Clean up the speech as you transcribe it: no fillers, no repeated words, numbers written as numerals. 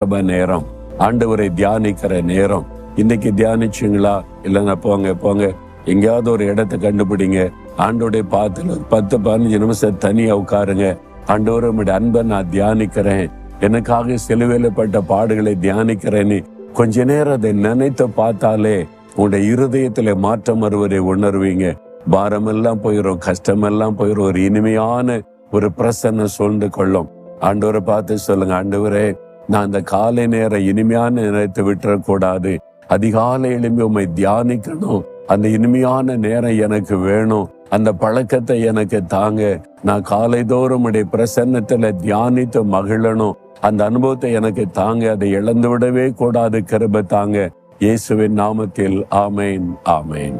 ஜெப நேரம், ஆண்டவரை தியானிக்கிற நேரம். இன்னைக்கு தியானிச்சிங்களா? இல்லைங்க, போங்க போங்க, எங்கேயாவது ஒரு இடத்தை கண்டுபிடிங்க. ஆண்டோடைய பாத்துல 10-15 நிமிஷம் தனியா உட்காருங்க. ஆண்டவரை உம்முடைய அன்பை நான் தியானிக்கிறேன், எனக்காக சிலுவையிலப்பட்ட பாடுகளை தியானிக்கிறேன்னு கொஞ்ச நேரம் அதை நினைத்து பார்த்தாலே உங்களுடைய இருதயத்துல மாற்றம் வருவதை உணர்வீங்க. பாரமெல்லாம் போயிடும், கஷ்டமெல்லாம் போயிடும். ஒரு இனிமையான ஒரு பிரசன்னம் சூழ்ந்து கொள்ளும். ஆண்டவரை பார்த்து சொல்லுங்க, ஆண்டவரே, நான் அந்த காலை நேரம் இனிமையான நேரத்தை விட்டுறக்கூடாது. அதிகாலை எழும்பி உம்மை தியானிக்கணும். அந்த இனிமையான நேரம் எனக்கு வேணும். அந்த பழக்கத்தை எனக்கு தாங்க. நான் காலை தோறும் உடைய பிரசன்னத்துல தியானித்து மகிழணும். அந்த அனுபவத்தை எனக்கு தாங்க. அதை இழந்து விடவே கூடாது. கிருபை தாங்க. இயேசுவின் நாமத்தில் ஆமேன், ஆமேன்.